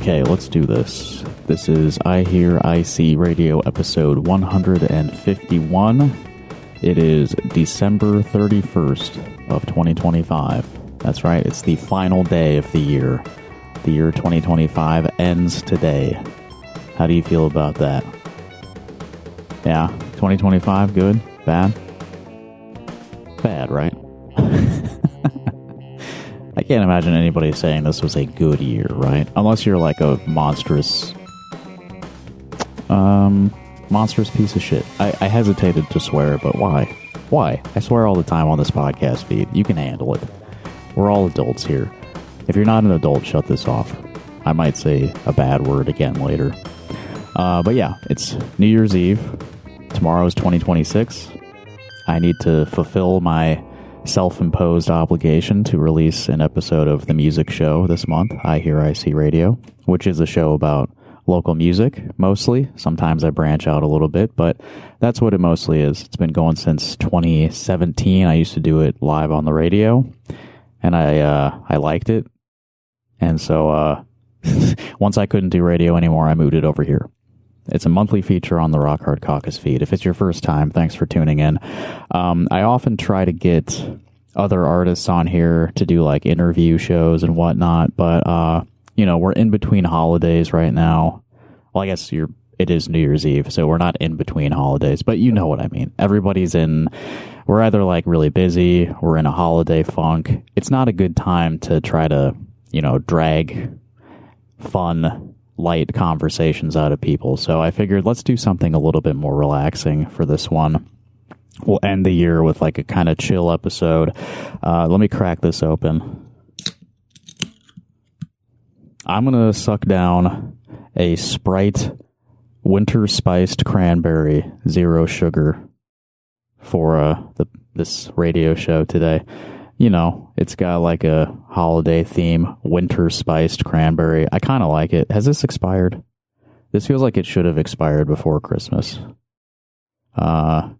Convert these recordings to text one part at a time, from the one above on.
Okay, let's do this. This is iHearIC Radio episode 151. It is December 31st of 2025. That's right, it's the final day of the year. The year 2025 ends today. How do you feel about that? Yeah, 2025, good? Bad? Bad, right? I can't imagine anybody saying this was a good year, right? Unless you're like a monstrous piece of shit. I hesitated to swear, but why? Why? I swear all the time on this podcast feed. You can handle it. We're all adults here. If you're not an adult, shut this off. I might say a bad word again later. But yeah, it's New Year's Eve. Tomorrow is 2026. I need to fulfill my self-imposed obligation to release an episode of the music show this month, iHearIC Radio, which is a show about local music, mostly. Sometimes I branch out a little bit, but that's what it mostly is. It's been going since 2017. I used to do it live on the radio, and I liked it. And so once I couldn't do radio anymore, I moved it over here. It's a monthly feature on the Rock Hard Caucus feed. If it's your first time, thanks for tuning in. I often try to get other artists on here to do like interview shows and whatnot, but we're in between holidays right now. Well, I guess it is New Year's Eve, so we're not in between holidays, but you know what I mean. We're either like really busy, we're in a holiday funk. It's not a good time to try to, drag fun, light conversations out of people. So I figured let's do something a little bit more relaxing for this one. We'll end the year with like a kind of chill episode. Let me crack this open. I'm going to suck down a Sprite winter spiced cranberry, 0 sugar for this radio show today. It's got like a holiday theme, winter spiced cranberry. I kind of like it. Has this expired? This feels like it should have expired before Christmas. I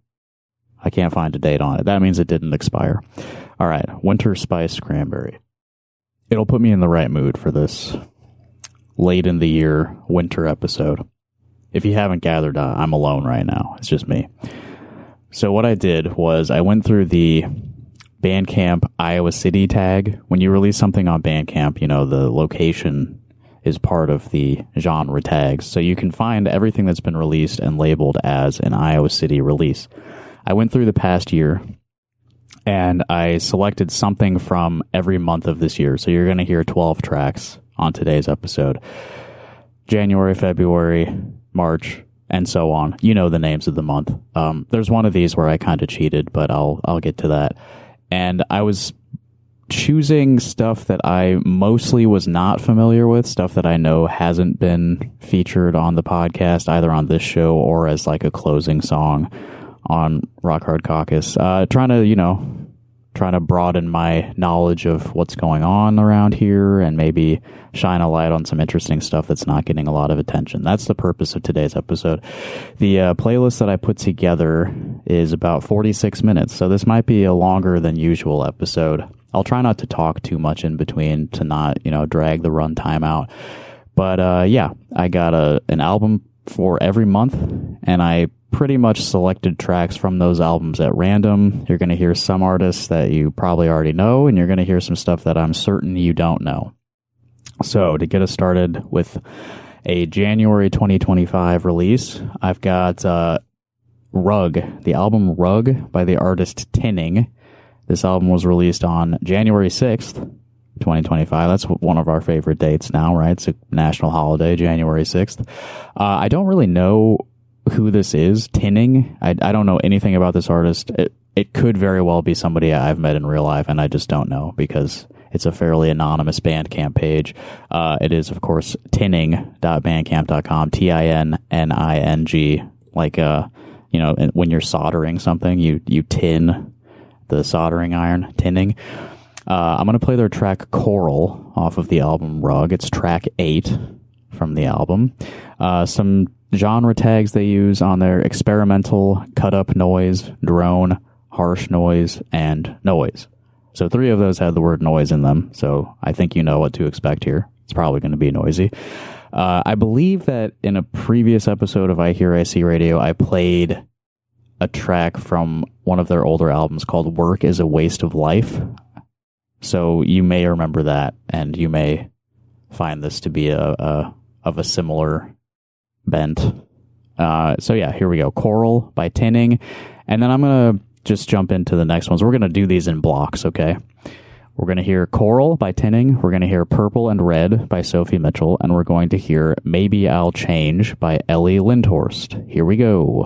can't find a date on it. That means it didn't expire. All right, winter spiced cranberry. It'll put me in the right mood for this late in the year winter episode. If you haven't gathered, I'm alone right now. It's just me. So what I did was I went through the Bandcamp Iowa City tag. When you release something on Bandcamp, the location is part of the genre tags. So you can find everything that's been released and labeled as an Iowa City release. I went through the past year and I selected something from every month of this year. So you're going to hear 12 tracks on today's episode. January, February, March, and so on. You know the names of the month. There's one of these where I kind of cheated, but I'll get to that. And I was choosing stuff that I mostly was not familiar with, stuff that I know hasn't been featured on the podcast, either on this show or as like a closing song on Rock Hard Caucus. Trying to broaden my knowledge of what's going on around here and maybe shine a light on some interesting stuff that's not getting a lot of attention. That's the purpose of today's episode. The playlist that I put together is about 46 minutes, so this might be a longer than usual episode. I'll try not to talk too much in between to not, drag the runtime out. But I got an album for every month, and I pretty much selected tracks from those albums at random. You're going to hear some artists that you probably already know, and you're going to hear some stuff that I'm certain you don't know. So to get us started with a January 2025 release, I've got Rug, the album Rug by the artist Tinning. This album was released on January 6th, 2025. That's one of our favorite dates now, right? It's a national holiday, January 6th. I don't really know who this is, Tinning. I don't know anything about this artist. It could very well be somebody I've met in real life, and I just don't know because it's a fairly anonymous Bandcamp page. It is, of course, tinning.bandcamp.com, Tinning, like, when you're soldering something, you tin the soldering iron, tinning. I'm going to play their track Coral off of the album Rug. It's track 8 from the album. Some genre tags they use on their: experimental, cut up noise, drone, harsh noise, and noise. So 3 of those had the word noise in them, so I think you know what to expect here. It's probably going to be noisy. I believe that in a previous episode of iHearIC Radio, I played a track from one of their older albums called Work is a Waste of Life. So you may remember that, and you may find this to be of a similar bent. So yeah, here we go. Coral by Tinning. And then I'm going to just jump into the next ones. We're going to do these in blocks, okay? We're going to hear Coral by Tinning. We're going to hear Purple and Red by Sophie Mitchell. And we're going to hear Maybe I'll Change by Ellie Lindhorst. Here we go.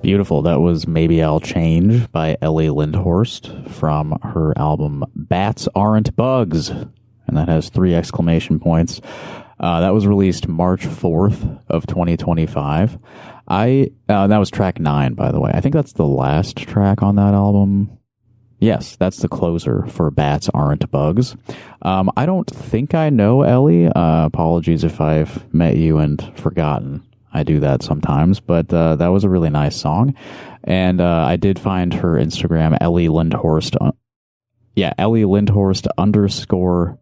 Beautiful. That was Maybe I'll Change by Ellie Lindhorst from her album Bats Aren't Bugs. And that has 3 exclamation points. That was released March 4th of 2025. That was track 9, by the way. I think that's the last track on that album. Yes, that's the closer for Bats Aren't Bugs. I don't think I know Ellie. Apologies if I've met you and forgotten. I do that sometimes, but that was a really nice song. And I did find her Instagram, Ellie Lindhorst. Ellie Lindhorst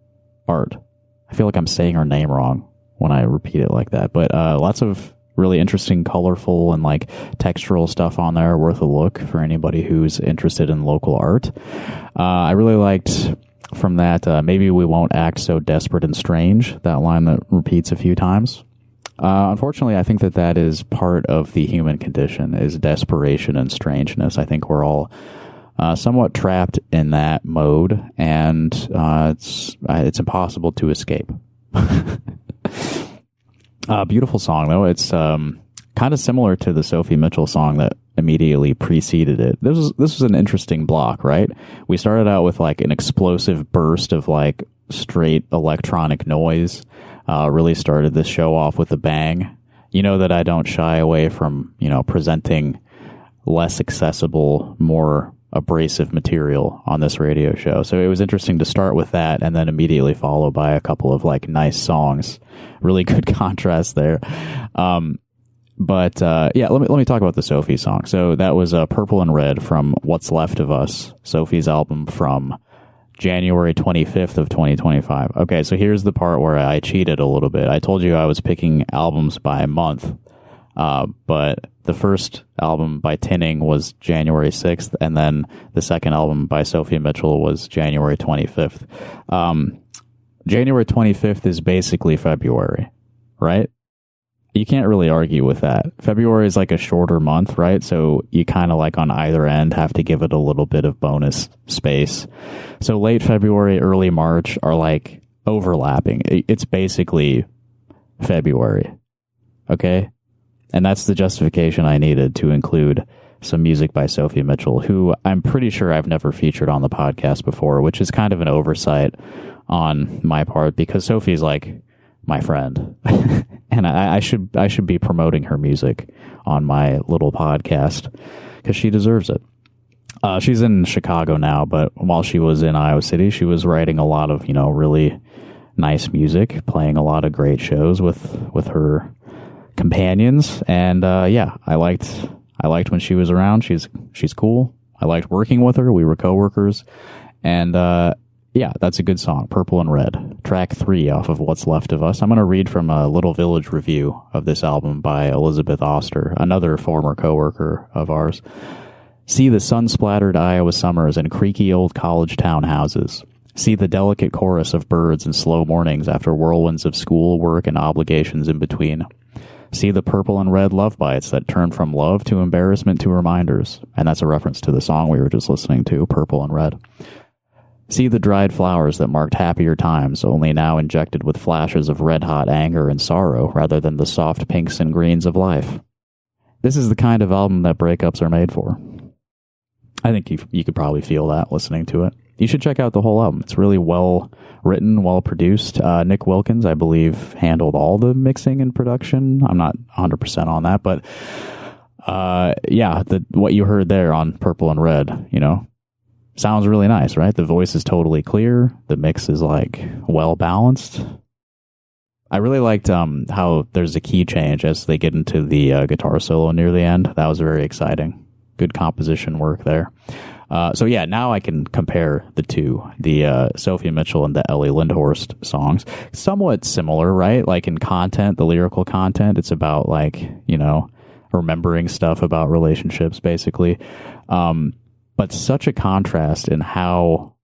_art. I feel like I'm saying her name wrong when I repeat it like that. But lots of really interesting, colorful, and like textural stuff on there. Worth a look for anybody who's interested in local art. I really liked from that, Maybe We Won't Act So Desperate and Strange, that line that repeats a few times. Unfortunately, I think that is part of the human condition, is desperation and strangeness. I think we're all somewhat trapped in that mode, and it's impossible to escape. Beautiful song, though. It's kind of similar to the Sophie Mitchell song that immediately preceded it. This was an interesting block, right? We started out with like an explosive burst of like straight electronic noise. Really started this show off with a bang. You know that I don't shy away from, presenting less accessible, more abrasive material on this radio show. So it was interesting to start with that and then immediately follow by a couple of like nice songs. Really good contrast there. But let me talk about the Sophie song. So that was Purple and Red from What's Left of Us, Sophie's album from January 25th of 2025. Okay, so here's the part where I cheated a little bit. I told you I was picking albums by month, but the first album by Tinning was January 6th, and then the second album by Sophie Mitchell was January 25th. January 25th is basically February, right? You can't really argue with that. February is like a shorter month, right? So you kind of like on either end have to give it a little bit of bonus space. So late February, early March are like overlapping. It's basically February. Okay? And that's the justification I needed to include some music by Sophie Mitchell, who I'm pretty sure I've never featured on the podcast before, which is kind of an oversight on my part because Sophie's like my friend. And I should be promoting her music on my little podcast because she deserves it. She's in Chicago now, but while she was in Iowa City, she was writing a lot of, really nice music, playing a lot of great shows with her companions. And I liked when she was around. She's cool. I liked working with her. We were coworkers. And that's a good song, Purple and Red, track 3 off of What's Left of Us. I'm going to read from a Little Village review of this album by Elizabeth Oster, another former coworker of ours. See the sun-splattered Iowa summers and creaky old college townhouses. See the delicate chorus of birds and slow mornings after whirlwinds of school, work, and obligations in between. See the purple and red love bites that turn from love to embarrassment to reminders. And that's a reference to the song we were just listening to, Purple and Red. See the dried flowers that marked happier times, only now injected with flashes of red-hot anger and sorrow rather than the soft pinks and greens of life. This is the kind of album that breakups are made for. I think you could probably feel that listening to it. You should check out the whole album. It's really well written, well produced. Nick Wilkins, I believe, handled all the mixing and production. I'm not 100% on that, but what you heard there on Purple and Red, sounds really nice, right? The voice is totally clear. The mix is like well balanced. I really liked how there's a key change as they get into the guitar solo near the end. That was very exciting. Good composition work there. Now I can compare the two, the Sophie Mitchell and the Ellie Lindhorst songs. Somewhat similar, right? Like in content, the lyrical content, it's about like, remembering stuff about relationships, basically. But such a contrast in how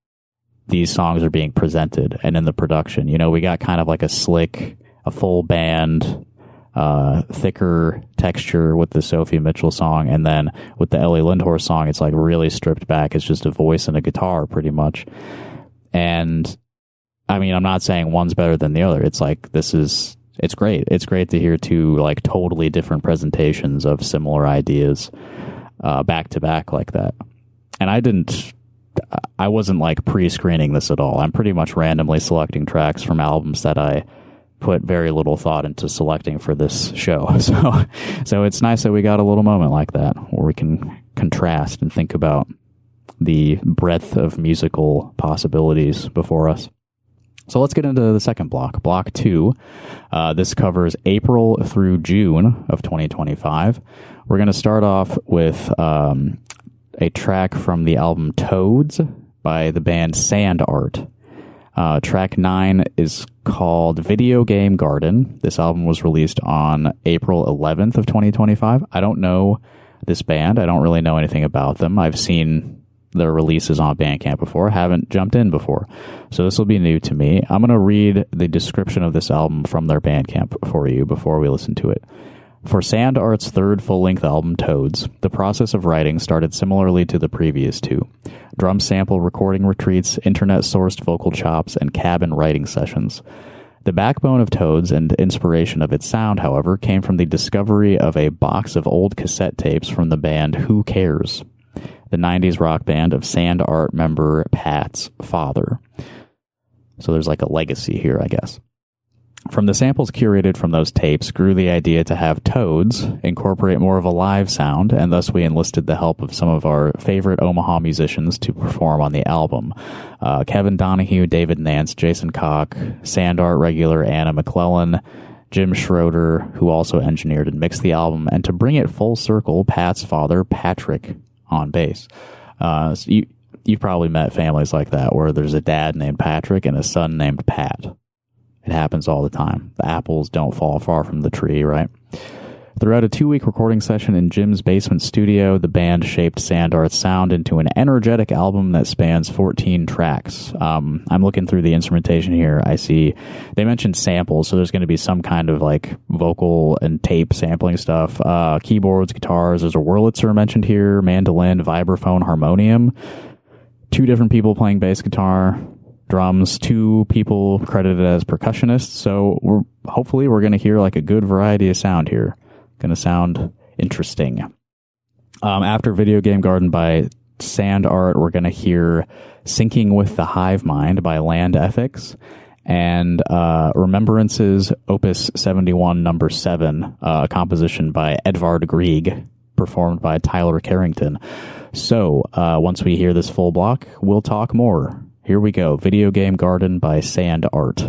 these songs are being presented and in the production. We got kind of like a full band, thicker texture with the Sophie Mitchell song, and then with the Ellie Lindhorst song, it's like really stripped back. It's just a voice and a guitar, pretty much. And I mean, I'm not saying one's better than the other. It's like it's great. It's great to hear two like totally different presentations of similar ideas. back to back like that. And I wasn't like pre-screening this at all. I'm pretty much randomly selecting tracks from albums that I put very little thought into selecting for this show. So it's nice that we got a little moment like that where we can contrast and think about the breadth of musical possibilities before us. So let's get into the second block, Block 2. This covers April through June of 2025. We're going to start off with a track from the album Toads by the band Sand Art. Track 9 is called Video Game Garden. This album was released on April 11th of 2025. I don't know this band. I don't really know anything about them. I've seen their releases on Bandcamp before. Haven't jumped in before. So this will be new to me. I'm going to read the description of this album from their Bandcamp for you before we listen to it. For Sand Art's third full-length album, Toads, the process of writing started similarly to the previous two. Drum sample recording retreats, internet-sourced vocal chops, and cabin writing sessions. The backbone of Toads and inspiration of its sound, however, came from the discovery of a box of old cassette tapes from the band Who Cares?, the 90s rock band of Sand Art member Pat's father. So there's like a legacy here, I guess. From the samples curated from those tapes grew the idea to have Toads incorporate more of a live sound, and thus we enlisted the help of some of our favorite Omaha musicians to perform on the album. Kevin Donahue, David Nance, Jason Koch, Sand Art regular Anna McClellan, Jim Schroeder, who also engineered and mixed the album, and to bring it full circle, Pat's father, Patrick, on bass. So you've probably met families like that where there's a dad named Patrick and a son named Pat. It happens all the time. The apples don't fall far from the tree, right? Throughout a 2-week recording session in Jim's basement studio, the band shaped Sand Art's sound into an energetic album that spans 14 tracks. I'm looking through the instrumentation here. I see they mentioned samples, so there's going to be some kind of like vocal and tape sampling stuff. Keyboards, guitars. There's a Wurlitzer mentioned here, mandolin, vibraphone, harmonium. 2 different people playing bass guitar. Drums, 2 people credited as percussionists. So hopefully we're going to hear like a good variety of sound here. Going to sound interesting. After Video Game Garden by Sand Art, we're going to hear Sinking with the Hive Mind by Land Ethics, and Remembrances Opus 71 number 7, a composition by Edvard Grieg, performed by Tyler Carrington. So once we hear this full block, we'll talk more. Here we go. Video Game Garden by Sand Art.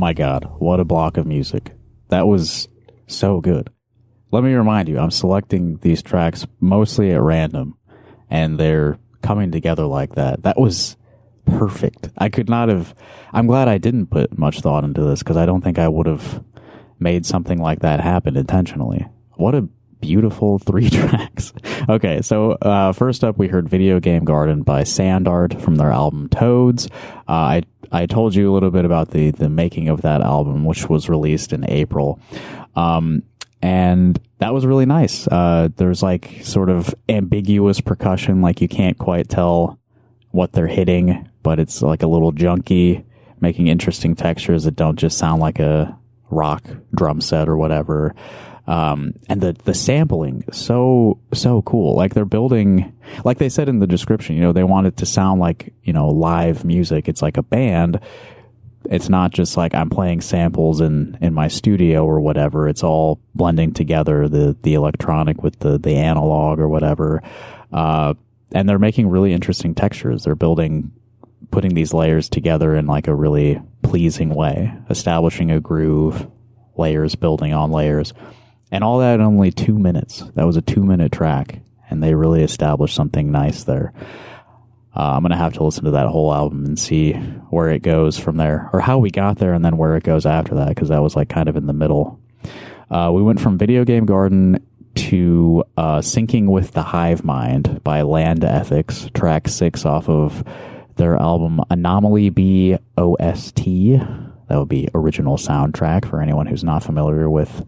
my God, what a block of music. That was so good. Let me remind you, I'm selecting these tracks mostly at random, and they're coming together like that. That was perfect. I could not have... I'm glad I didn't put much thought into this, because I don't think I would have made something like that happen intentionally. What a beautiful 3 tracks. Okay, so first up we heard Video Game Garden by Sand Art from their album Toads. I told you a little bit about the making of that album, which was released in April. And that was really nice. There's like sort of ambiguous percussion, like you can't quite tell what they're hitting, but it's like a little junky, making interesting textures that don't just sound like a rock drum set or whatever. And the sampling, so cool. Like they're building, like they said in the description, you know, they want it to sound like, you know, live music. It's like a band. It's not just like I'm playing samples in my studio or whatever. It's all blending together, the electronic with the analog or whatever. And they're making really interesting textures. They're putting these layers together in like a really pleasing way, establishing a groove, layers building on layers. And all that in only 2 minutes. That was a 2-minute track, and they really established something nice there. I'm going to have to listen to that whole album and see where it goes from there, or how we got there and then where it goes after that, because that was like kind of in the middle. We went from Video Game Garden to Syncing with the Hive Mind by Land Ethics, track 6 off of their album Anomaly B OST. That would be original soundtrack for anyone who's not familiar with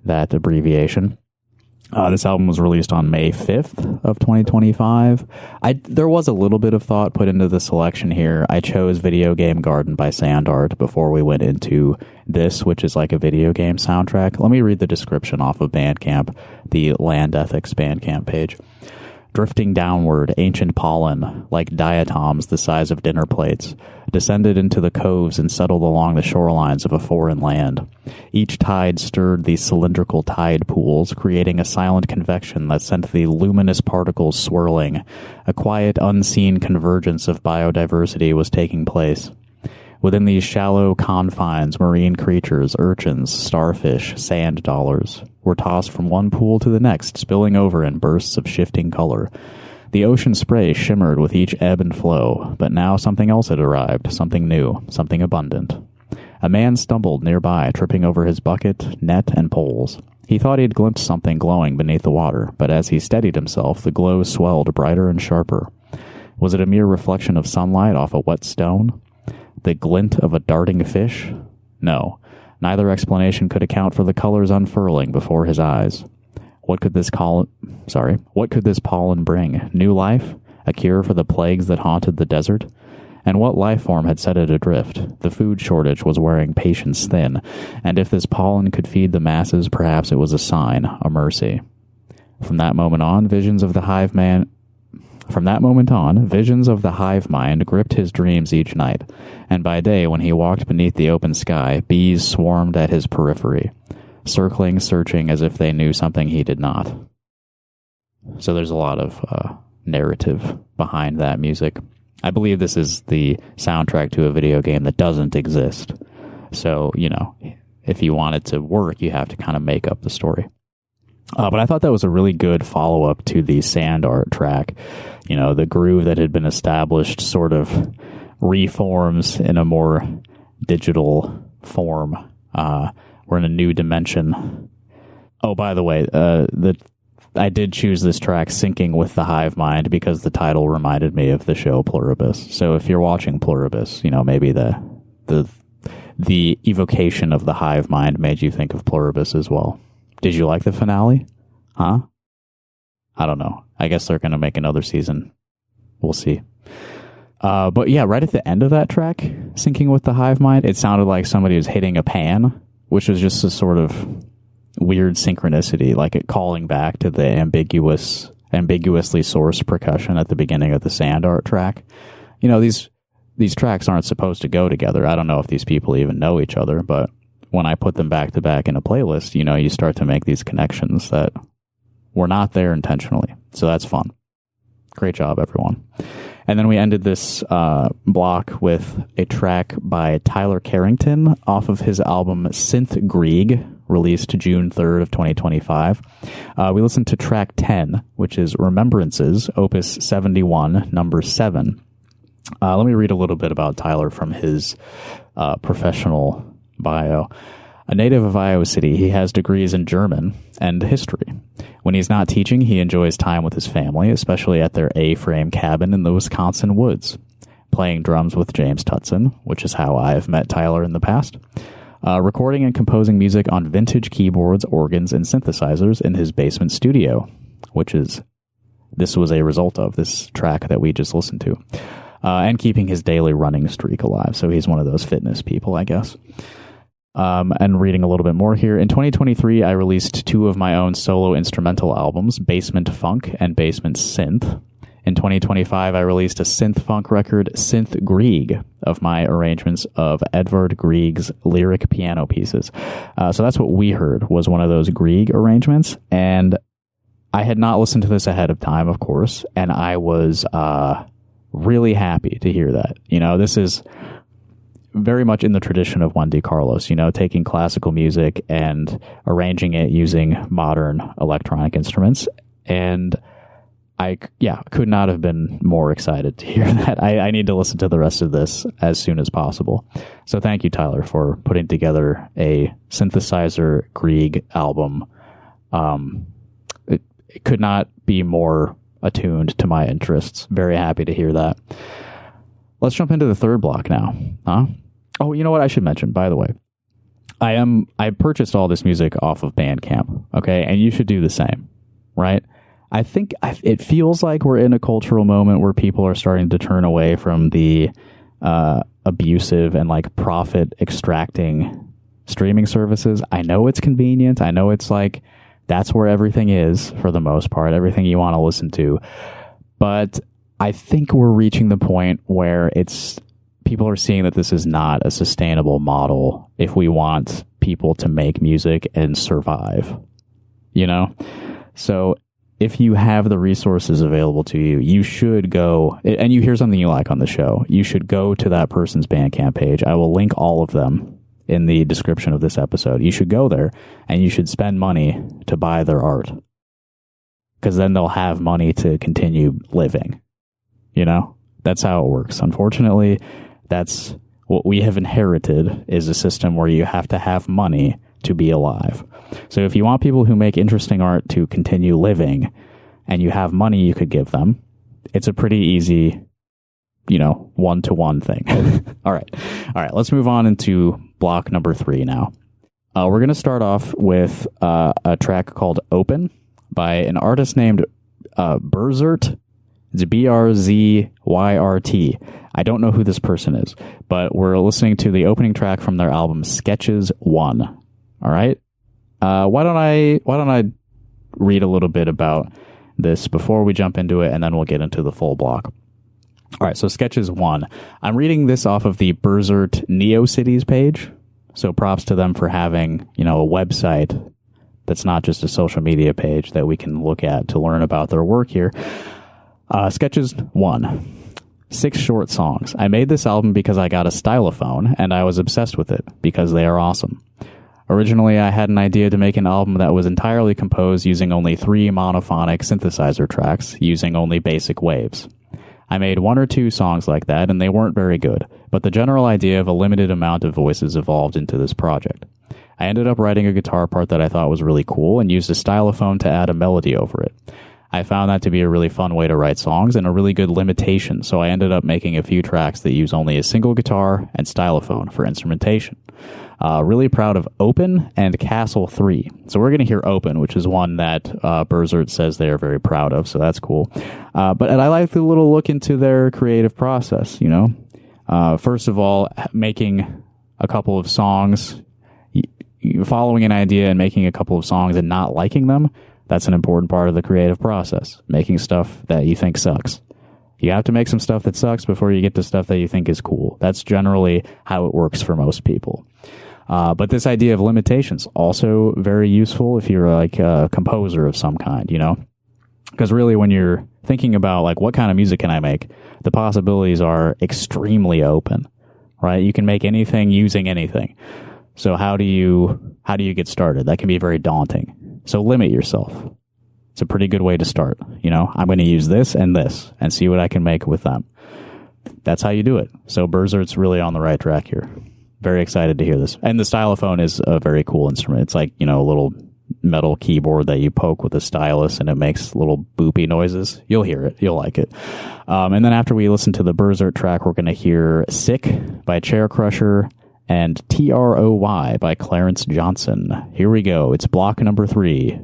that abbreviation. This album was released on May 5th of 2025. There was a little bit of thought put into the selection here. I chose Video Game Garden by Sand Art before we went into this, which is like a video game soundtrack. Let me read the description off of Bandcamp, the Land Ethics Bandcamp page. Drifting downward, ancient pollen, like diatoms the size of dinner plates, descended into the coves and settled along the shorelines of a foreign land. Each tide stirred the cylindrical tide pools, creating a silent convection that sent the luminous particles swirling. A quiet, unseen convergence of biodiversity was taking place. Within these shallow confines, marine creatures, urchins, starfish, sand dollars, were tossed from one pool to the next, spilling over in bursts of shifting color. The ocean spray shimmered with each ebb and flow, but now something else had arrived, something new, something abundant. A man stumbled nearby, tripping over his bucket, net, and poles. He thought he had glimpsed something glowing beneath the water, but as he steadied himself, the glow swelled brighter and sharper. Was it a mere reflection of sunlight off a wet stone? The glint of a darting fish? No. Neither explanation could account for the colors unfurling before his eyes. What could this pollen bring? New life? A cure for the plagues that haunted the desert? And what life form had set it adrift? The food shortage was wearing patience thin, and if this pollen could feed the masses, perhaps it was a sign, a mercy. From that moment on, visions of the hive mind gripped his dreams each night, and by day, when he walked beneath the open sky, bees swarmed at his periphery, circling, searching as if they knew something he did not. So there's a lot of narrative behind that music. I believe this is the soundtrack to a video game that doesn't exist. So, you know, if you want it to work, you have to kind of make up the story. But I thought that was a really good follow-up to the Sand Art track. You know, the groove that had been established sort of reforms in a more digital form. We're in a new dimension. Oh, by the way, I did choose this track, Syncing with the Hive Mind, because the title reminded me of the show Pluribus. So if you're watching Pluribus, you know, maybe the evocation of the hive mind made you think of Pluribus as well. Did you like the finale? Huh? I don't know. I guess they're going to make another season. We'll see. But yeah, right at the end of that track, Syncing with the Hive Mind, it sounded like somebody was hitting a pan, which was just a sort of weird synchronicity, like it calling back to the ambiguously sourced percussion at the beginning of the Sand Art track. You know, these tracks aren't supposed to go together. I don't know if these people even know each other, but when I put them back to back in a playlist, you know, you start to make these connections that were not there intentionally. So that's fun. Great job, everyone. And then we ended this block with a track by Tyler Carrington off of his album Synth Grieg, released June 3rd of 2025. We listened to track 10, which is Remembrances, Opus 71, number 7. Let me read a little bit about Tyler from his professional bio. A native of Iowa City, he has degrees in German and history. When he's not teaching, he enjoys time with his family, especially at their A-frame cabin in the Wisconsin woods, playing drums with James Tutson, which is how I've met Tyler in the past, recording and composing music on vintage keyboards, organs, and synthesizers in his basement studio, this was a result of this track that we just listened to, and keeping his daily running streak alive. So he's one of those fitness people, I guess. And reading a little bit more here. In 2023, I released 2 of my own solo instrumental albums, Basement Funk and Basement Synth. In 2025, I released a synth funk record, Synth Grieg, of my arrangements of Edvard Grieg's lyric piano pieces. So that's what we heard, was one of those Grieg arrangements. And I had not listened to this ahead of time, of course, and I was really happy to hear that. You know, this is very much in the tradition of Juan Di Carlos, you know, taking classical music and arranging it using modern electronic instruments. And I could not have been more excited to hear that. I need to listen to the rest of this as soon as possible. So thank you, Tyler, for putting together a synthesizer Grieg album. It could not be more attuned to my interests. Very happy to hear that. Let's jump into the third block now. Oh, you know what I should mention, by the way. I purchased all this music off of Bandcamp, okay? And you should do the same, right? I think it feels like we're in a cultural moment where people are starting to turn away from the abusive and like profit extracting streaming services. I know it's convenient. I know it's like that's where everything is for the most part, everything you want to listen to. But I think we're reaching the point where people are seeing that this is not a sustainable model if we want people to make music and survive, you know? So if you have the resources available to you, you should go, and you hear something you like on the show, you should go to that person's Bandcamp page. I will link all of them in the description of this episode. You should go there and you should spend money to buy their art, because then they'll have money to continue living. You know, that's how it works. Unfortunately, that's what we have inherited, is a system where you have to have money to be alive. So if you want people who make interesting art to continue living and you have money you could give them, it's a pretty easy, you know, one-to-one thing. All right. Let's move on into block number 3 now. We're going to start off with a track called Open by an artist named Berzyrt. It's BrzYrt. I don't know who this person is, but we're listening to the opening track from their album Sketches 1. All right. Why don't I read a little bit about this before we jump into it, and then we'll get into the full block. All right. So Sketches 1. I'm reading this off of the Berzyrt NeoCities page. So props to them for having, you know, a website that's not just a social media page that we can look at to learn about their work here. Sketches 1. 6 short songs. I made this album because I got a stylophone and I was obsessed with it because they are awesome. Originally, I had an idea to make an album that was entirely composed using only 3 monophonic synthesizer tracks, using only basic waves. I made 1 or 2 songs like that and they weren't very good, but the general idea of a limited amount of voices evolved into this project. I ended up writing a guitar part that I thought was really cool and used a stylophone to add a melody over it. I found that to be a really fun way to write songs and a really good limitation, so I ended up making a few tracks that use only a single guitar and stylophone for instrumentation. Really proud of Open and Castle 3. So we're going to hear Open, which is one that Berzyrt says they are very proud of, so that's cool. But I like the little look into their creative process, you know. First of all, making a couple of songs, following an idea and making a couple of songs and not liking them. That's an important part of the creative process, making stuff that you think sucks. You have to make some stuff that sucks before you get to stuff that you think is cool. That's generally how it works for most people. But this idea of limitations, also very useful if you're like a composer of some kind, you know. Because really, when you're thinking about like what kind of music can I make, the possibilities are extremely open, right? You can make anything using anything. So how do you get started? That can be very daunting. So limit yourself. It's a pretty good way to start. You know, I'm going to use this and see what I can make with them. That's how you do it. So Burzert's really on the right track here. Very excited to hear this. And the stylophone is a very cool instrument. It's like, you know, a little metal keyboard that you poke with a stylus and it makes little boopy noises. You'll hear it. You'll like it. And then after we listen to the Burzert track, we're going to hear Sick by Chair Crusher and TROY by Clarence Johnson. Here we go. It's block number 3.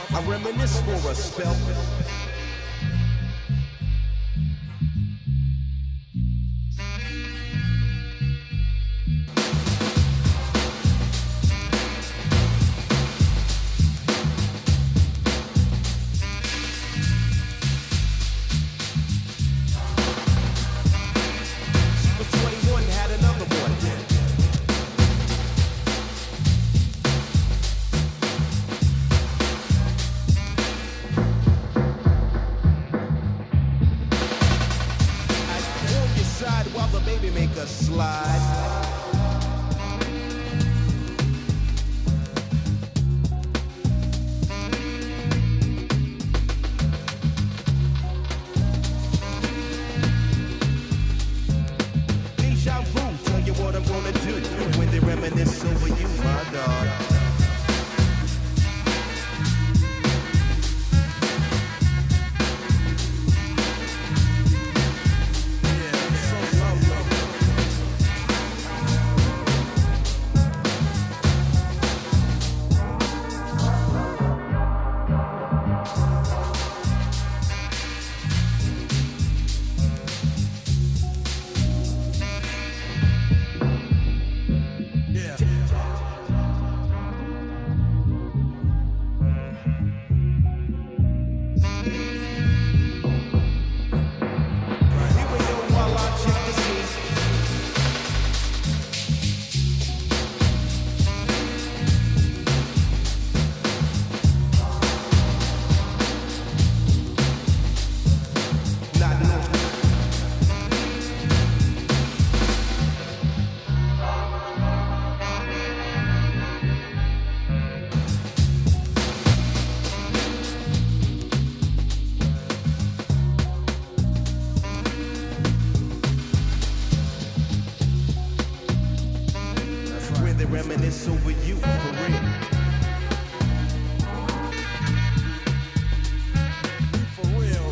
I reminisce for a spell. Reminisce over you, for real. For real.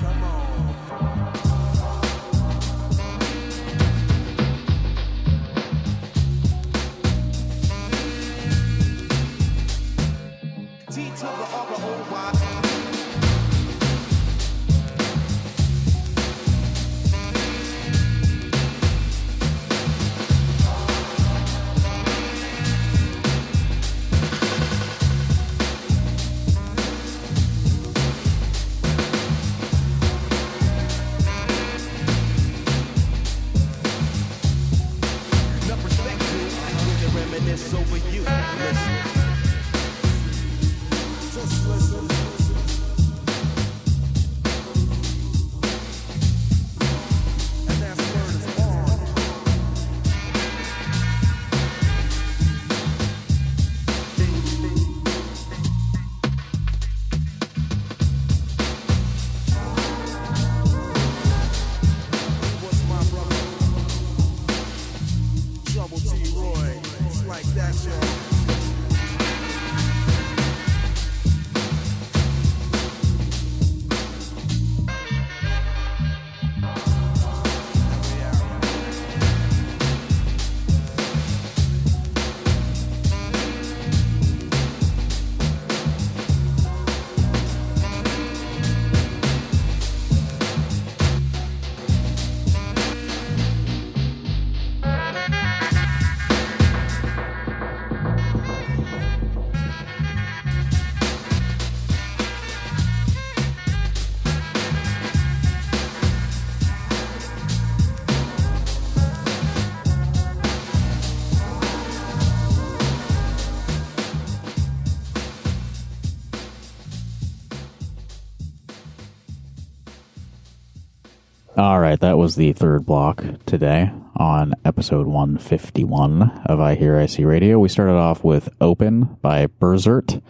Come on. T to the R-O-Y. Enough respect to when they reminisce over you. Listen. Just listen. And that's where it's on. What's my brother? Trouble T. Roy. It's like that, y'all. All right, that was the third block today on episode 151 of iHearIC Radio. We started off with Open by Berzert,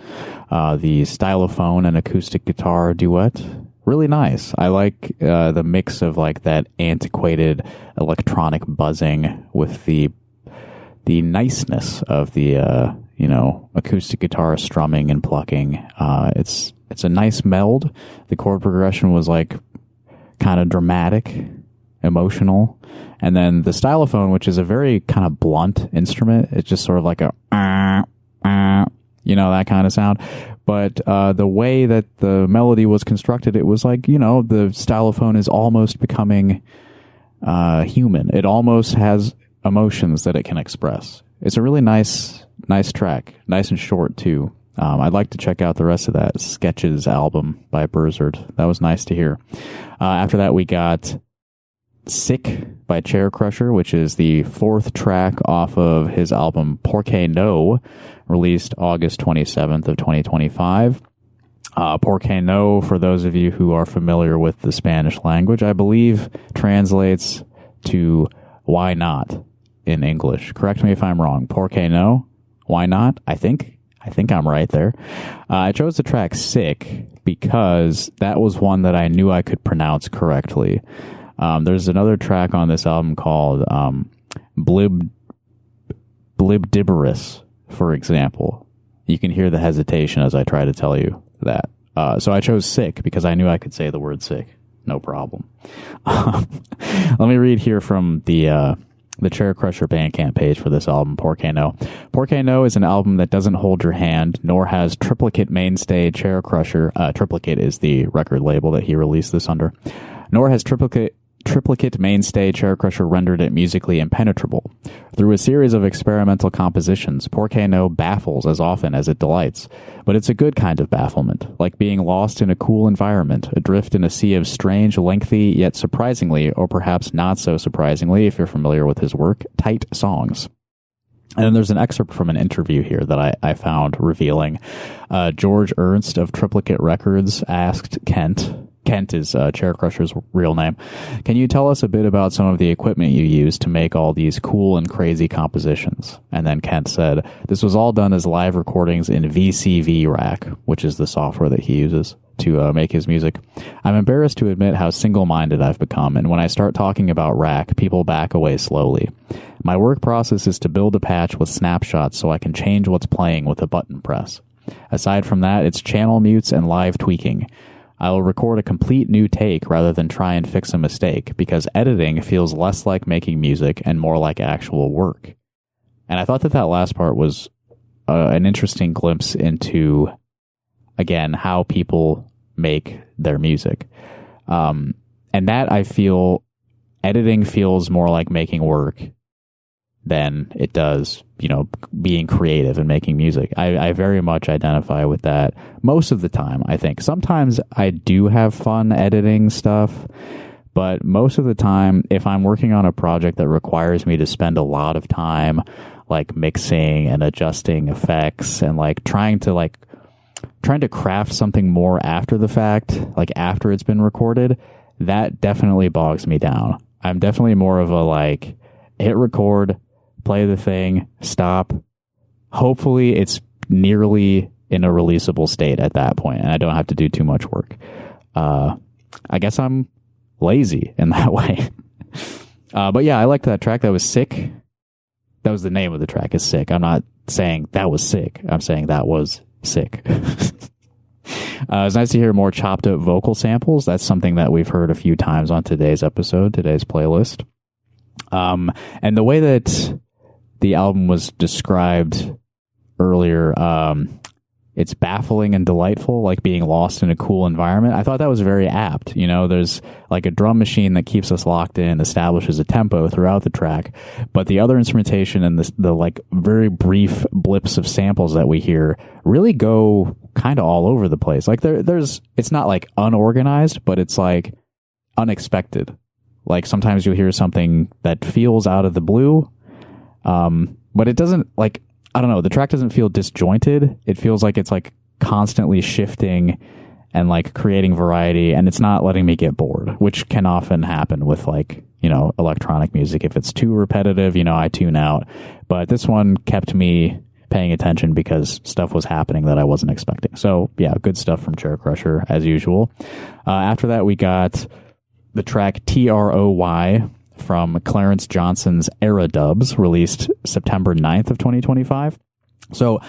the stylophone and acoustic guitar duet. Really nice. I like the mix of like that antiquated electronic buzzing with the niceness of the acoustic guitar strumming and plucking. It's a nice meld. The chord progression was like kind of dramatic, emotional. And then the stylophone, which is a very kind of blunt instrument. It's just sort of like a, that kind of sound. But the way that the melody was constructed, it was like, the stylophone is almost becoming human. It almost has emotions that it can express. It's a really nice track. Nice and short, too. I'd like to check out the rest of that Sketches album by Burzard. That was nice to hear. After that, we got Sick by Chair Crusher, which is the 4th track off of his album Porque No, released August 27th of 2025. Porque No, for those of you who are familiar with the Spanish language, I believe translates to why not in English. Correct me if I'm wrong. Porque No? Why not? I think I'm right there. I chose the track Sick because that was one that I knew I could pronounce correctly. There's another track on this album called Blibdiberous, for example. You can hear the hesitation as I try to tell you that. So I chose Sick because I knew I could say the word sick. No problem. Let me read here from the Chair Crusher Bandcamp page for this album, Porque No. Porque No is an album that doesn't hold your hand, nor has Triplicate mainstay Chair Crusher. Triplicate is the record label that he released this under. Nor has Triplicate mainstay Chair Crusher rendered it musically impenetrable. Through a series of experimental compositions, Porque No baffles as often as it delights. But it's a good kind of bafflement, like being lost in a cool environment, adrift in a sea of strange, lengthy, yet surprisingly, or perhaps not so surprisingly, if you're familiar with his work, tight songs. And then there's an excerpt from an interview here that I found revealing. George Ernst of Triplicate Records asked Kent is Chair Crusher's real name. Can you tell us a bit about some of the equipment you use to make all these cool and crazy compositions? And then Kent said, this was all done as live recordings in VCV Rack, which is the software that he uses to make his music. I'm embarrassed to admit how single-minded I've become, and when I start talking about Rack, people back away slowly. My work process is to build a patch with snapshots so I can change what's playing with a button press. Aside from that, it's channel mutes and live tweaking. I will record a complete new take rather than try and fix a mistake, because editing feels less like making music and more like actual work. And I thought that last part was an interesting glimpse into, again, how people make their music. And that, I feel, editing feels more like making work than it does, being creative and making music. I very much identify with that most of the time, I think. Sometimes I do have fun editing stuff, but most of the time, if I'm working on a project that requires me to spend a lot of time, like mixing and adjusting effects and trying to craft something more after the fact, like after it's been recorded, that definitely bogs me down. I'm definitely more of a hit record, play the thing, stop. Hopefully it's nearly in a releasable state at that point, and I don't have to do too much work. I guess I'm lazy in that way. But yeah, I liked that track. That was Sick. That was the name of the track, is Sick. I'm not saying that was sick. I'm saying that was sick. It's nice to hear more chopped up vocal samples. That's something that we've heard a few times on today's playlist. And the way that the album was described earlier, it's baffling and delightful, like being lost in a cool environment. I thought that was very apt. There's like a drum machine that keeps us locked in, establishes a tempo throughout the track, but the other instrumentation and the very brief blips of samples that we hear really go kind of all over the place. It's not unorganized, but it's unexpected. Sometimes you'll hear something that feels out of the blue, but it doesn't, I don't know, the track doesn't feel disjointed. It feels like it's constantly shifting and creating variety, and it's not letting me get bored, which can often happen with electronic music. If it's too repetitive, I tune out. But this one kept me paying attention because stuff was happening that I wasn't expecting. So yeah, good stuff from Chair Crusher as usual. After that, we got the track TROY from Clarence Johnson's Era Dubs, released September 9th of 2025. So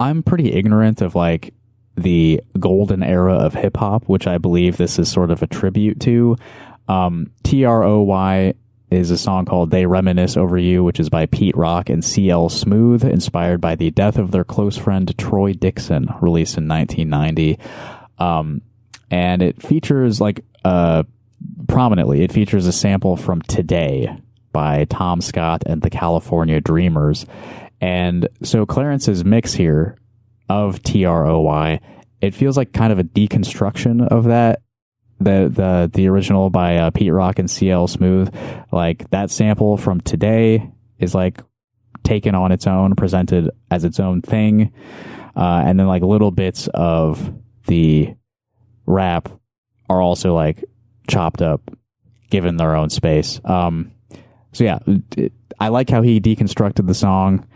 I'm pretty ignorant of the golden era of hip hop, which I believe this is sort of a tribute to. TROY is a song called They Reminisce Over You, which is by Pete Rock and CL Smooth, inspired by the death of their close friend Troy Dixon, released in 1990. And it features, prominently, it features a sample from Today by Tom Scott and the California Dreamers. And so Clarence's mix here of TROY, it feels like kind of a deconstruction of that. The original by Pete Rock and CL Smooth, like that sample from Today is like taken on its own, presented as its own thing, and then like little bits of the rap are also like chopped up, given their own space. So yeah, I like how he deconstructed the song.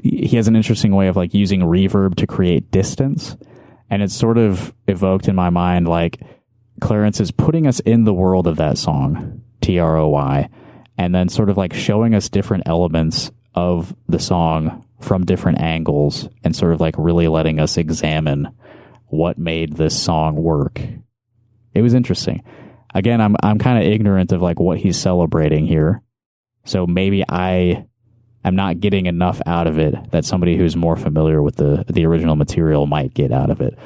He has an interesting way of like using reverb to create distance. And it's sort of evoked in my mind like Clarence is putting us in the world of that song, TROY, and then sort of like showing us different elements of the song from different angles and sort of like really letting us examine what made this song work. It was interesting. Again, I'm kind of ignorant of like what he's celebrating here. So maybe I am not getting enough out of it that somebody who's more familiar with the original material might get out of it.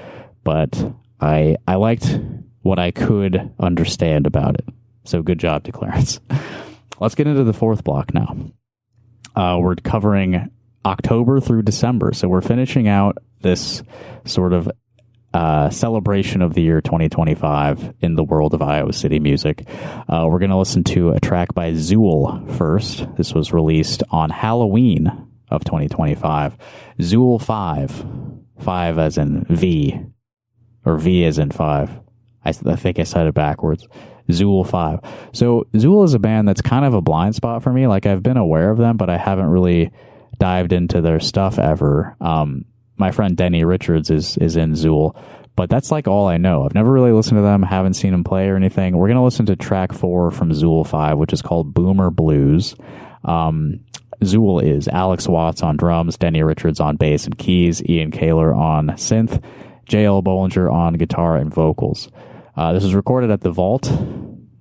But I liked what I could understand about it. So good job to Clarence. Let's get into the fourth block now. We're covering October through December. So we're finishing out this sort of celebration of the year 2025 in the world of Iowa City music. We're going to listen to a track by Zool first. This was released on Halloween of 2025. Zool 5. 5 as in V. Or V as in 5. I think I said it backwards. Zool 5. So Zool is a band that's kind of a blind spot for me. Like I've been aware of them, but I haven't really dived into their stuff ever. My friend Denny Richards is in Zool, but that's like all I know. I've never really listened to them, haven't seen them play or anything. We're going to listen to track 4 from Zool 5, which is called Boomer Blues. Zool is Alex Watts on drums, Denny Richards on bass and keys, Ian Kaler on synth, J.L. Bollinger on guitar and vocals. This was recorded at The Vault,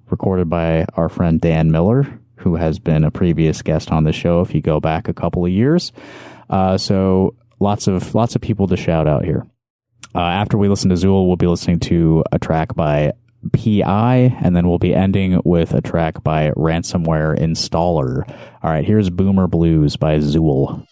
recorded by our friend Dan Miller, who has been a previous guest on the show if you go back a couple of years. So lots of people to shout out here. After we listen to Zool, we'll be listening to a track by P.I., and then we'll be ending with a track by Ransomware Installer. All right, here's Boomer Blues by Zool.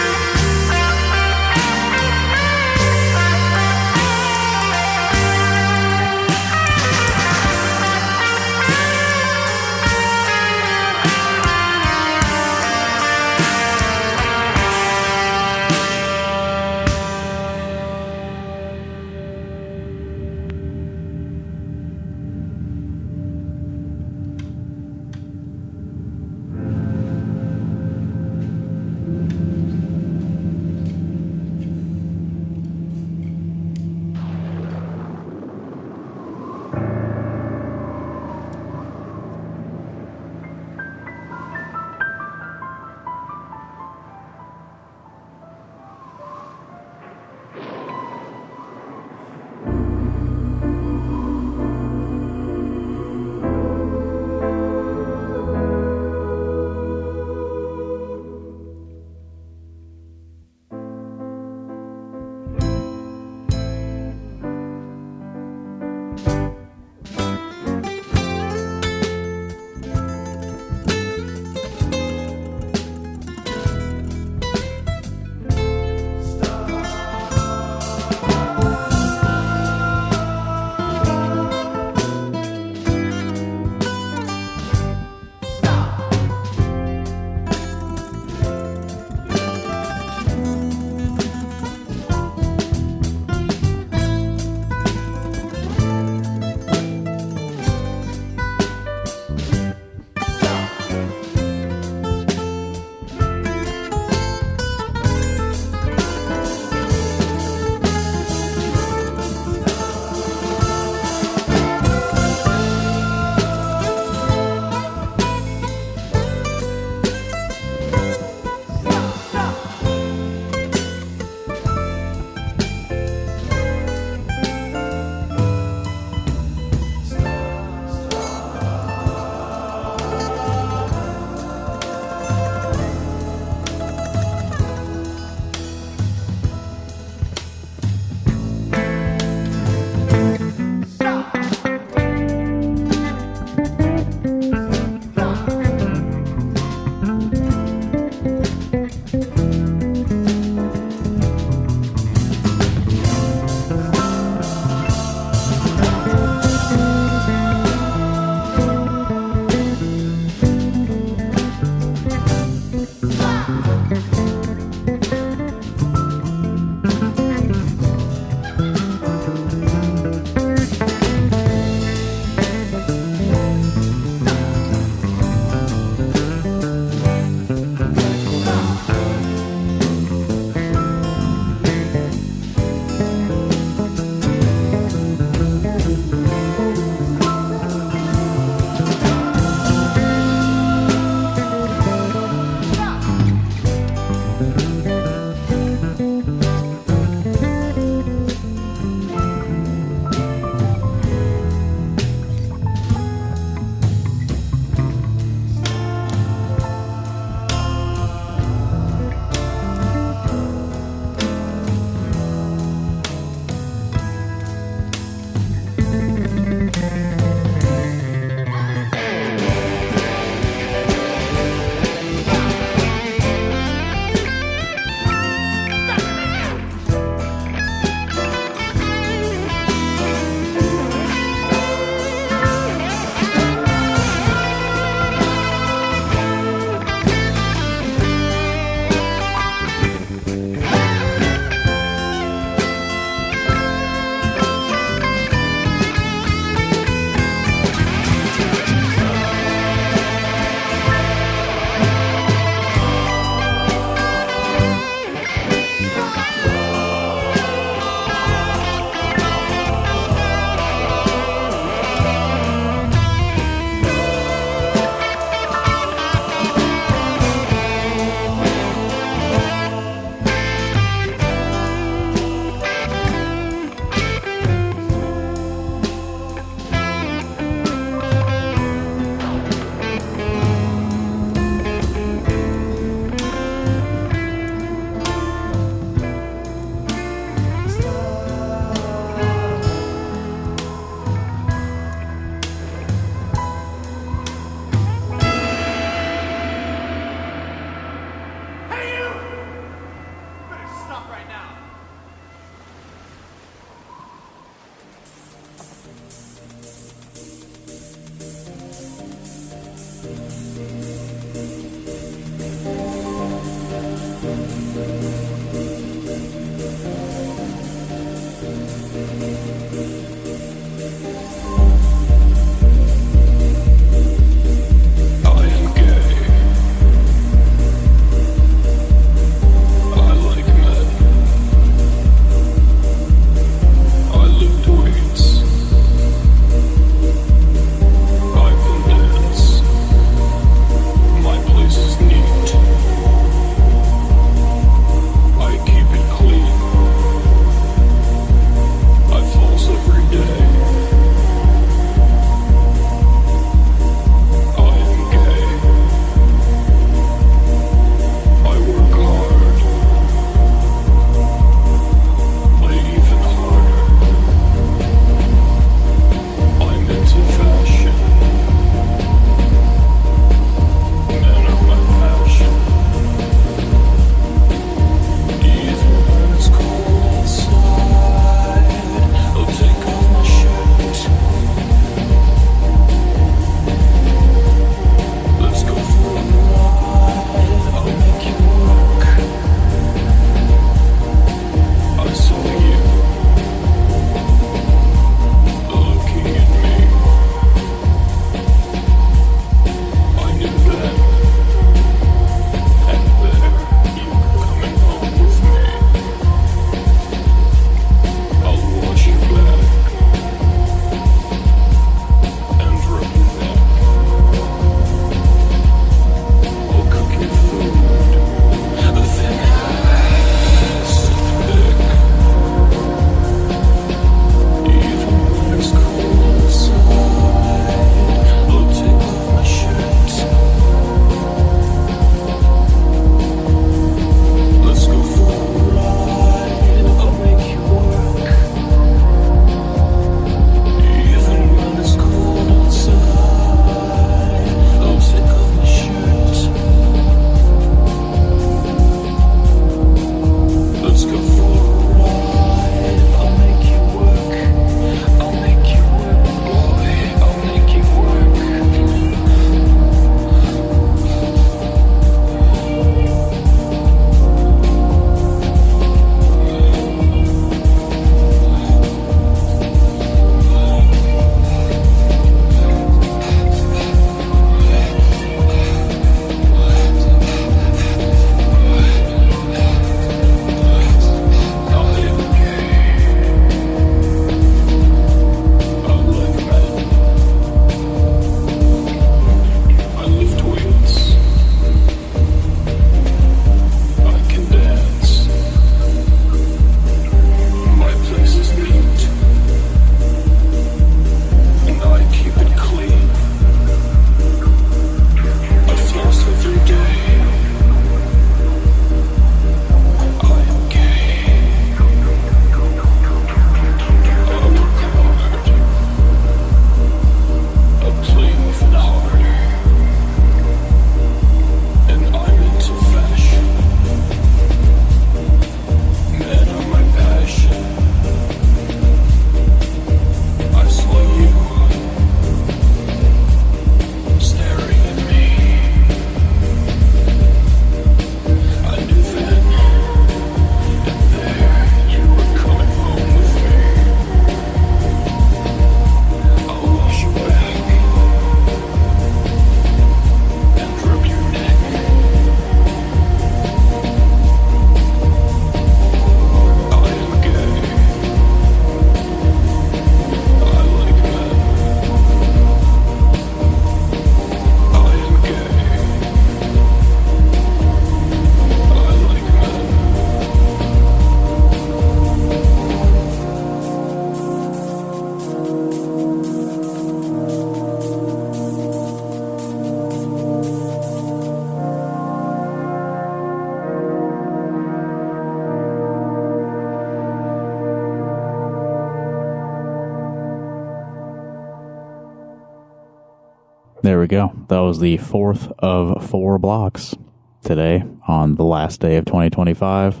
There we go. That was the fourth of 4 blocks today on the last day of 2025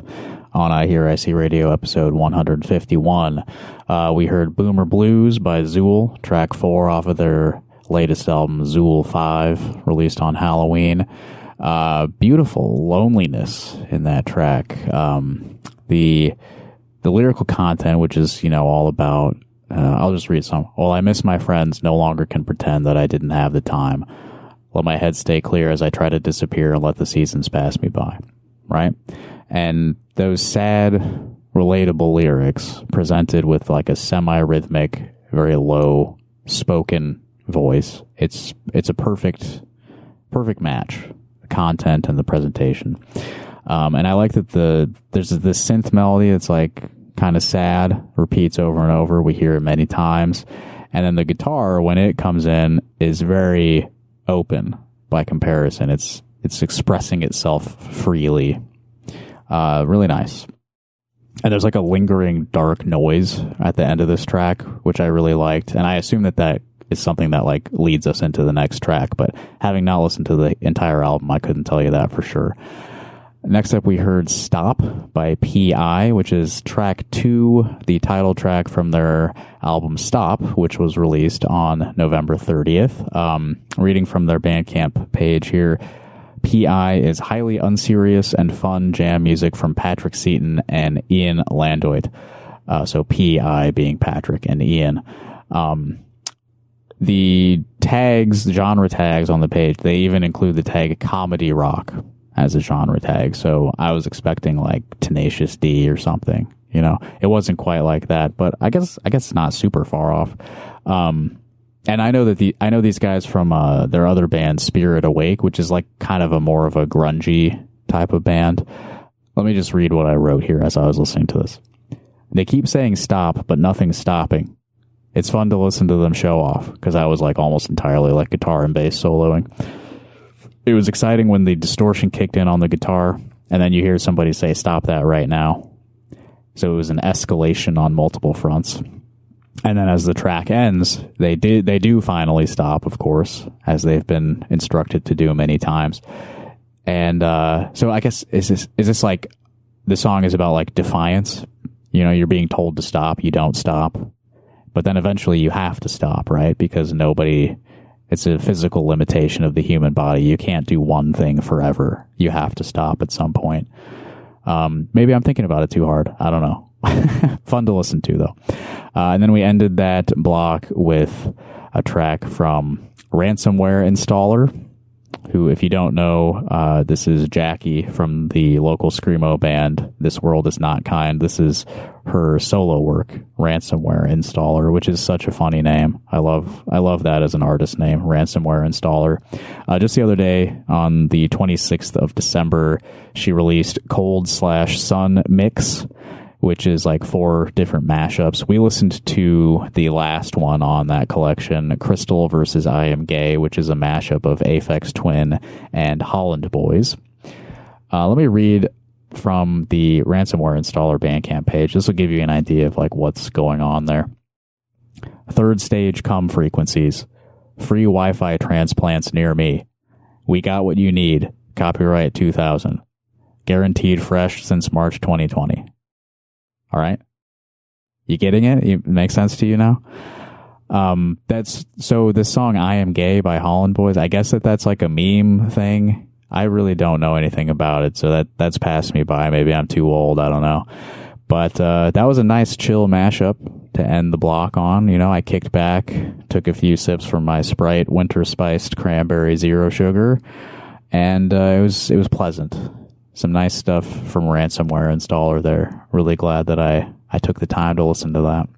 on iHearIC Radio episode 151. We heard Boomer Blues by Zool, track 4 off of their latest album, Zool 5, released on Halloween. Beautiful loneliness in that track. The lyrical content, which is, all about, I'll just read some. Well, I miss my friends, no longer can pretend that I didn't have the time. Let my head stay clear as I try to disappear and let the seasons pass me by. Right? And those sad, relatable lyrics presented with like a semi-rhythmic, very low spoken voice. It's a perfect match. The content and the presentation. And I like that there's this synth melody that's like kind of sad, repeats over and over. We hear it many times. And then the guitar, when it comes in, is very open by comparison. It's expressing itself freely. Really nice. And there's like a lingering dark noise at the end of this track, which I really liked. And I assume that is something that like leads us into the next track. But having not listened to the entire album, I couldn't tell you that for sure. Next up, we heard Stop by P.I., which is track 2, the title track from their album Stop, which was released on November 30th. Reading from their Bandcamp page here, P.I. is highly unserious and fun jam music from Patrick Seaton and Ian Landoit. So P.I. being Patrick and Ian. The tags, genre tags on the page, they even include the tag comedy rock as a genre tag. So I was expecting like Tenacious D or something, it wasn't quite like that, but I guess it's not super far off. And I know these guys from their other band Spirit Awake, which is like kind of a more of a grungy type of band. Let me just read what I wrote here as I was listening to this. They keep saying stop, but nothing's stopping. It's fun to listen to them show off, because I was like almost entirely like guitar and bass soloing. It was exciting when the distortion kicked in on the guitar, and then you hear somebody say, stop that right now. So it was an escalation on multiple fronts. And then as the track ends, they do finally stop, of course, as they've been instructed to do many times. And so I guess, is this like, the song is about like defiance? You're being told to stop, you don't stop. But then eventually you have to stop, right? Because it's a physical limitation of the human body. You can't do one thing forever. You have to stop at some point. Maybe I'm thinking about it too hard. I don't know. Fun to listen to, though. And then we ended that block with a track from Ransomware Installer, who, if you don't know, this is Jackie from the local Screamo band, This World Is Not Kind. This is her solo work, Ransomware Installer, which is such a funny name. I love that as an artist name, Ransomware Installer. Just the other day, on the 26th of December, she released Cold/Sun Mix, which is like 4 different mashups. We listened to the last one on that collection, Crystal vs. I Am Gay, which is a mashup of Aphex Twin and Holland Boys. Let me read from the Ransomware Installer Bandcamp page. This will give you an idea of like what's going on there. Third stage cum frequencies. Free Wi-Fi transplants near me. We got what you need. Copyright 2000. Guaranteed fresh since March 2020. All right. You getting it? It makes sense to you now? So this song I Am Gay by Holland Boys, I guess that's like a meme thing. I really don't know anything about it, so that's passed me by. Maybe I'm too old, I don't know. But that was a nice chill mashup to end the block on. I kicked back, took a few sips from my Sprite winter spiced cranberry zero sugar, and it was pleasant. Some nice stuff from Ransomware Installer there. Really glad that I took the time to listen to that.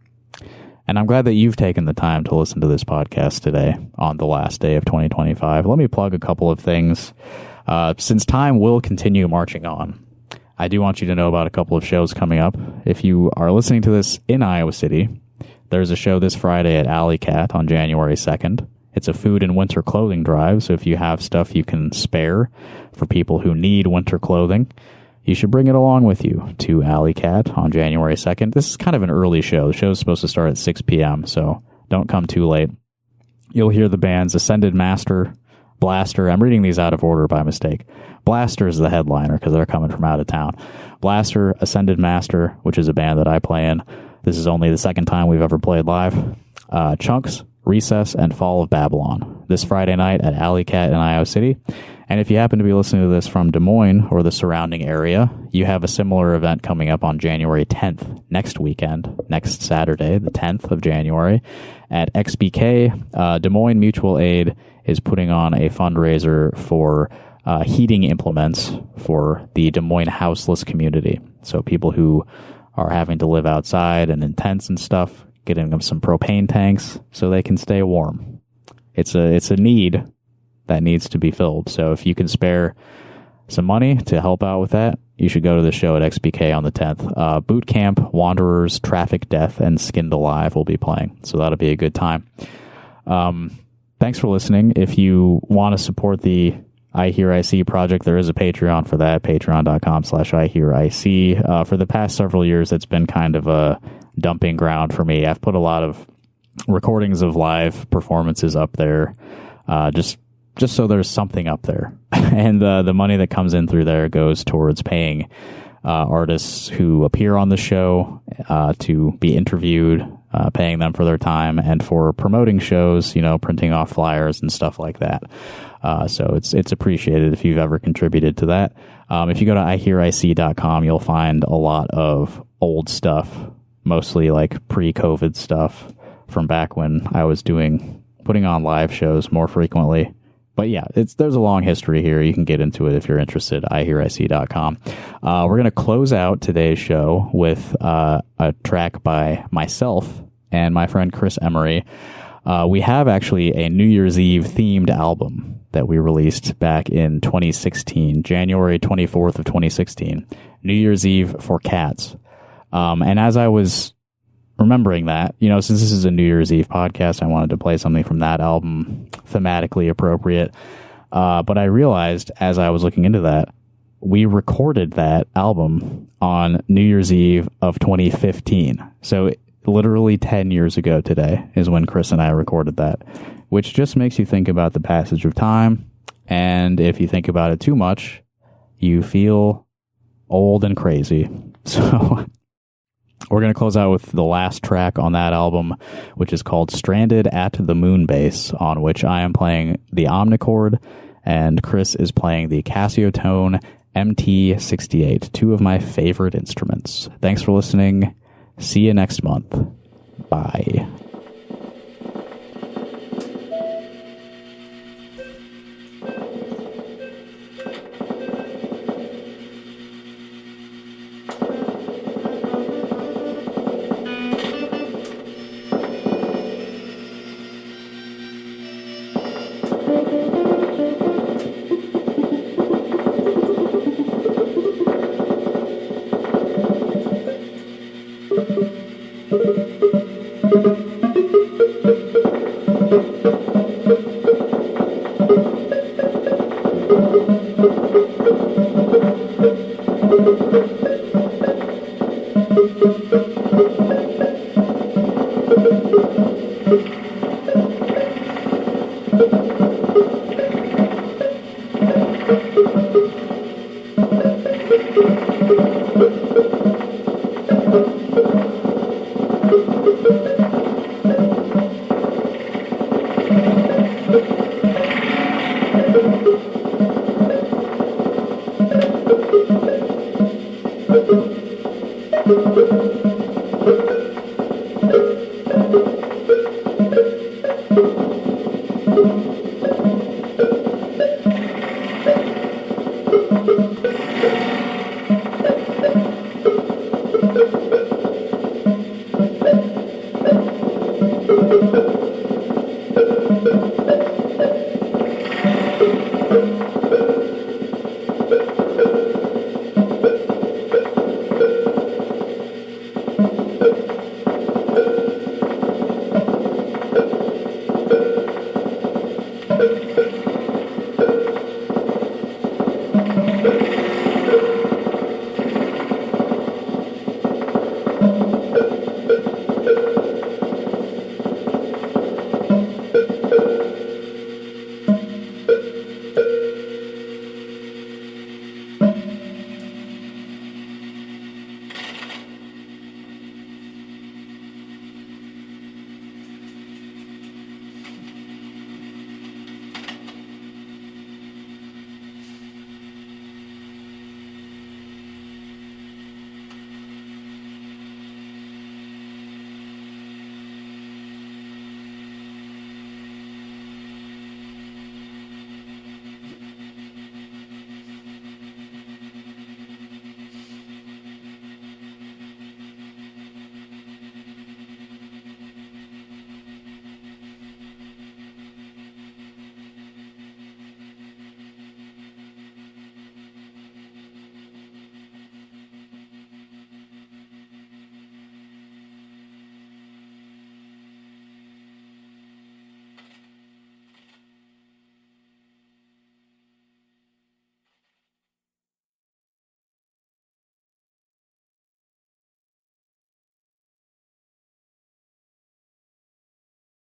And I'm glad that you've taken the time to listen to this podcast today on the last day of 2025. Let me plug a couple of things. Since time will continue marching on, I do want you to know about a couple of shows coming up. If you are listening to this in Iowa City, there's a show this Friday at AlleyCat on January 2nd. It's a food and winter clothing drive, so if you have stuff you can spare for people who need winter clothing, you should bring it along with you to AlleyCat on January 2nd. This is kind of an early show. The show is supposed to start at 6 p.m., so don't come too late. you'll hear the bands Ascended Master, Blaster. I'm reading these out of order by mistake. Blaster is the headliner because they're coming from out of town. Blaster, Ascended Master, which is a band that I play in. This is only the second time we've ever played live. Chunks, Recess, and Fall of Babylon. This Friday night at AlleyCat in Iowa City. And if you happen to be listening to this from Des Moines or the surrounding area, you have a similar event coming up on January 10th, next weekend, next Saturday, the 10th of January, at XBK. Des Moines Mutual Aid is putting on a fundraiser for heating implements for the Des Moines houseless community. So people who are having to live outside and in tents and stuff, getting them some propane tanks so they can stay warm. It's a need that needs to be filled. So if you can spare some money to help out with that, you should go to the show at XBK on the 10th. Boot Camp, Wanderers, Traffic Death, and Skinned Alive will be playing. So that'll be a good time. Thanks for listening. If you want to support the iHearIC project, there is a Patreon for that, patreon.com/iHearIC. For the past several years, it's been kind of a dumping ground for me. I've put a lot of recordings of live performances up there, just so there's something up there. And the money that comes in through there goes towards paying artists who appear on the show to be interviewed, paying them for their time, and for promoting shows, printing off flyers and stuff like that. So it's appreciated if you've ever contributed to that. If you go to iHearIC.com, you'll find a lot of old stuff, mostly like pre-COVID stuff from back when I was putting on live shows more frequently. But yeah, there's a long history here. You can get into it if you're interested. iHearIC.com. We're going to close out today's show with a track by myself and my friend Chris Emery. We have actually a New Year's Eve themed album that we released back in 2016, January 24th of 2016. New Year's Eve for Cats. And as I was remembering that, since this is a New Year's Eve podcast, I wanted to play something from that album, thematically appropriate. But I realized as I was looking into that, we recorded that album on New Year's Eve of 2015. So literally 10 years ago today is when Chris and I recorded that, which just makes you think about the passage of time. And if you think about it too much, you feel old and crazy. So we're going to close out with the last track on that album, which is called Stranded at the Moon Base, on which I am playing the Omnichord and Chris is playing the Casio-Tone MT68, two of my favorite instruments. Thanks for listening. See you next month. Bye. Thank you.